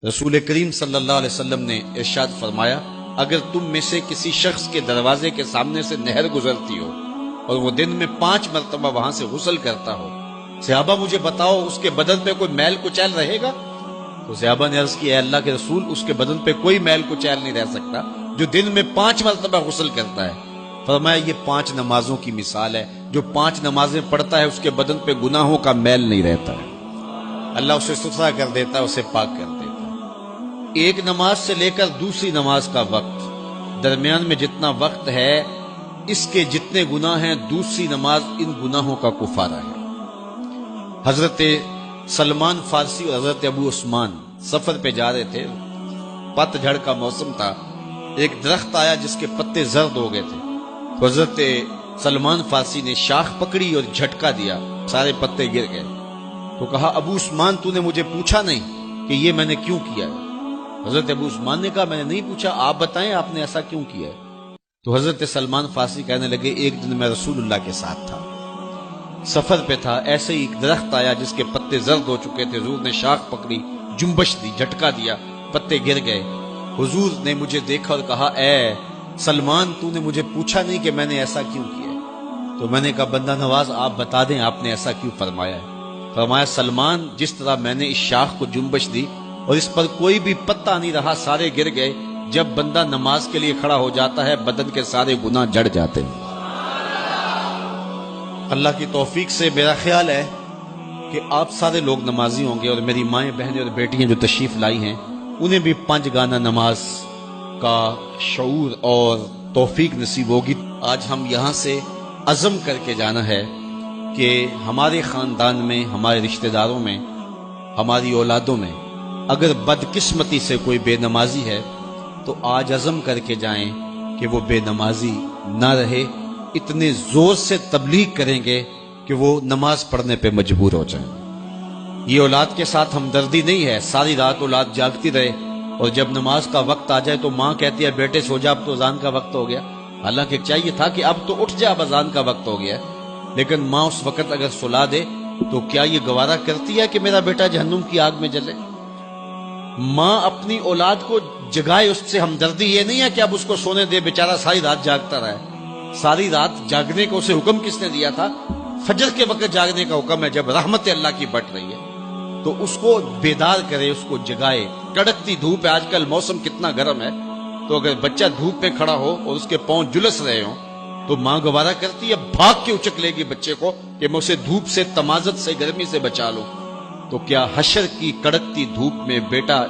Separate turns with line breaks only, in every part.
رسول کریم صلی اللہ علیہ وسلم نے ارشاد فرمایا، اگر تم میں سے کسی شخص کے دروازے کے سامنے سے نہر گزرتی ہو اور وہ دن میں 5 مرتبہ وہاں سے غسل کرتا ہو، صحابہ مجھے بتاؤ اس کے بدن پہ کوئی میل کچیل رہے گا؟ تو صحابہ نے عرض کی، اے اللہ کے رسول، اس کے بدن پہ کوئی میل کچیل نہیں رہ سکتا جو دن میں 5 مرتبہ غسل کرتا ہے۔ فرمایا یہ 5 نمازوں کی مثال ہے، جو 5 نمازیں پڑھتا ہے اس کے بدن پہ گناہوں کا میل نہیں رہتا ہے، اللہ اسے ستھرا کر دیتا ہے، اسے پاک کر دیتا ہے۔ ایک نماز سے لے کر دوسری نماز کا وقت، درمیان میں جتنا وقت ہے اس کے جتنے گناہ ہیں، دوسری نماز ان گناہوں کا کفارہ ہے۔ حضرت سلمان فارسی اور حضرت ابو عثمان سفر پہ جا رہے تھے، پت جھڑ کا موسم تھا، ایک درخت آیا جس کے پتے زرد ہو گئے تھے، تو حضرت سلمان فارسی نے شاخ پکڑی اور جھٹکا دیا، سارے پتے گر گئے۔ تو کہا، ابو عثمان تو نے مجھے پوچھا نہیں کہ یہ میں نے کیوں کیا ہے؟ حضرت ابو عثمان نے کہا، میں نے نہیں پوچھا، آپ بتائیں آپ نے ایسا کیوں کیا ہے؟ تو حضرت سلمان فارسی کہنے لگے، ایک دن میں رسول اللہ کے ساتھ تھا، سفر پہ تھا، ایسے ہی ایک درخت آیا جس کے پتے زرد ہو چکے تھے، حضور نے شاخ پکڑی، جنبش دی، جھٹکا دیا، پتے گر گئے۔ حضور نے مجھے دیکھا اور کہا، اے سلمان تو نے مجھے پوچھا نہیں کہ میں نے ایسا کیوں کیا ہے؟ تو میں نے کہا، بندہ نواز آپ بتا دیں آپ نے ایسا کیوں فرمایا ہے؟ فرمایا، سلمان جس طرح میں نے اس شاخ کو جنبش دی اور اس پر کوئی بھی پتا نہیں رہا، سارے گر گئے، جب بندہ نماز کے لیے کھڑا ہو جاتا ہے بدن کے سارے گناہ جڑ جاتے ہیں۔ اللہ کی توفیق سے میرا خیال ہے کہ آپ سارے لوگ نمازی ہوں گے، اور میری مائیں بہنیں اور بیٹیاں جو تشریف لائی ہیں انہیں بھی 5 گانا نماز کا شعور اور توفیق نصیب ہوگی۔ آج ہم یہاں سے عزم کر کے جانا ہے کہ ہمارے خاندان میں، ہمارے رشتہ داروں میں، ہماری اولادوں میں اگر بدقسمتی سے کوئی بے نمازی ہے تو آج عزم کر کے جائیں کہ وہ بے نمازی نہ رہے، اتنے زور سے تبلیغ کریں گے کہ وہ نماز پڑھنے پہ مجبور ہو جائیں۔ یہ اولاد کے ساتھ ہمدردی نہیں ہے، ساری رات اولاد جاگتی رہے اور جب نماز کا وقت آ جائے تو ماں کہتی ہے، بیٹے سو جا، اب تو اذان کا وقت ہو گیا۔ حالانکہ چاہیے تھا کہ اب تو اٹھ جا، اب اذان کا وقت ہو گیا، لیکن ماں اس وقت اگر سلا دے تو کیا یہ گوارا کرتی ہے کہ میرا بیٹا جہنم کی آگ میں جلے؟ ماں اپنی اولاد کو جگائے، اس سے ہمدردی یہ نہیں ہے کہ اب اس کو سونے دے، بیچارہ ساری رات جاگتا رہے۔ ساری رات جاگنے کا اسے حکم کس نے دیا تھا؟ فجر کے وقت جاگنے کا حکم ہے، جب رحمت اللہ کی بٹ رہی ہے تو اس کو بیدار کرے، اس کو جگائے۔ کڑکتی دھوپ ہے، آج کل موسم کتنا گرم ہے، تو اگر بچہ دھوپ پہ کھڑا ہو اور اس کے پاؤں جلس رہے ہوں تو ماں گوارا کرتی ہے، بھاگ کے اچک لے گی بچے کو کہ میں اسے دھوپ سے، تمازت سے، گرمی سے بچا لوں۔ تو کیا حشر کی کڑکتی دھوپ میں بیٹا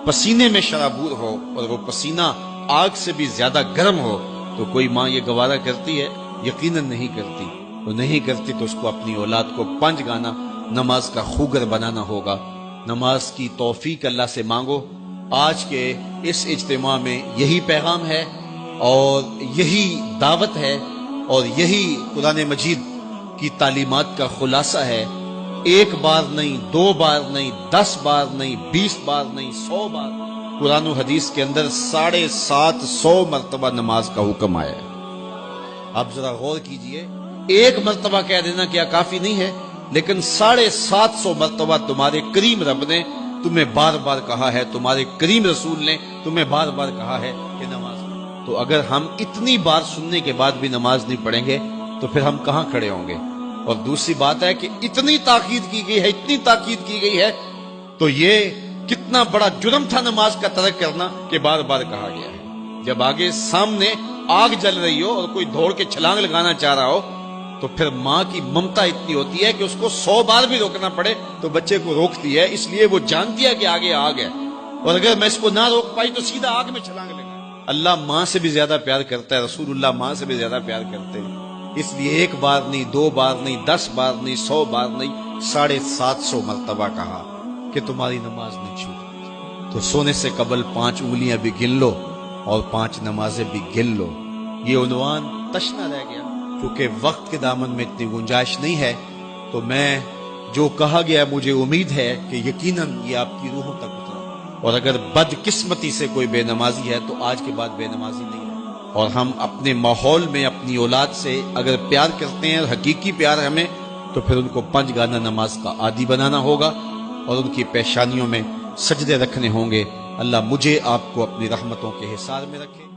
پسینے میں شرابور ہو اور وہ پسینہ آگ سے بھی زیادہ گرم ہو تو کوئی ماں یہ گوارا کرتی ہے؟ یقیناً نہیں کرتی۔ تو نہیں کرتی تو اس کو اپنی اولاد کو 5 گانا نماز کا خوگر بنانا ہوگا۔ نماز کی توفیق اللہ سے مانگو۔ آج کے اس اجتماع میں یہی پیغام ہے اور یہی دعوت ہے اور یہی قرآن مجید کی تعلیمات کا خلاصہ ہے۔ 1 بار نہیں، 2 بار نہیں، 10 بار نہیں، 20 بار نہیں، 100 بار قرآن و حدیث کے اندر 750 مرتبہ نماز کا حکم آیا ہے۔ آپ ذرا غور کیجئے، 1 مرتبہ کہہ دینا کیا کافی نہیں ہے؟ لیکن 750 مرتبہ تمہارے کریم رب نے تمہیں بار بار کہا ہے، تمہارے کریم رسول نے تمہیں بار بار کہا ہے کہ نماز پڑھو۔ تو اگر ہم اتنی بار سننے کے بعد بھی نماز نہیں پڑھیں گے تو پھر ہم کہاں کھڑے ہوں گے؟ اور دوسری بات ہے کہ اتنی تاکید کی گئی ہے، اتنی تاکید کی گئی ہے، تو یہ کتنا بڑا جرم تھا نماز کا ترک کرنا کہ بار بار کہا گیا ہے۔ جب آگے سامنے آگ جل رہی ہو اور کوئی دوڑ کے چھلانگ لگانا چاہ رہا ہو تو پھر ماں کی ممتا اتنی ہوتی ہے کہ اس کو 100 بار بھی روکنا پڑے تو بچے کو روکتی ہے، اس لیے وہ جانتی ہے کہ آگے آگ ہے، اور اگر میں اس کو نہ روک پائی تو سیدھا آگ میں چھلانگ لگا۔ اللہ ماں سے بھی زیادہ پیار کرتا ہے، رسول اللہ ماں سے بھی زیادہ پیار کرتے ہیں، اس لیے 1 بار نہیں، 2 بار نہیں، 10 بار نہیں، 100 بار نہیں، 750 مرتبہ کہا کہ تمہاری نماز نہیں چھوٹی۔ تو سونے سے قبل 5 انگلیاں بھی گن لو اور 5 نمازیں بھی گن لو۔ یہ عنوان تشنا رہ گیا، کیونکہ وقت کے دامن میں اتنی گنجائش نہیں ہے، تو میں جو کہا گیا مجھے امید ہے کہ یقیناً یہ آپ کی روحوں تک اترا، اور اگر بدقسمتی سے کوئی بے نمازی ہے تو آج کے بعد بے نمازی نہیں ہے۔ اور ہم اپنے ماحول میں اپنی اولاد سے اگر پیار کرتے ہیں، حقیقی پیار ہمیں، تو پھر ان کو 5 گانا نماز کا عادی بنانا ہوگا اور ان کی پیشانیوں میں سجدے رکھنے ہوں گے۔ اللہ مجھے آپ کو اپنی رحمتوں کے حصار میں رکھے۔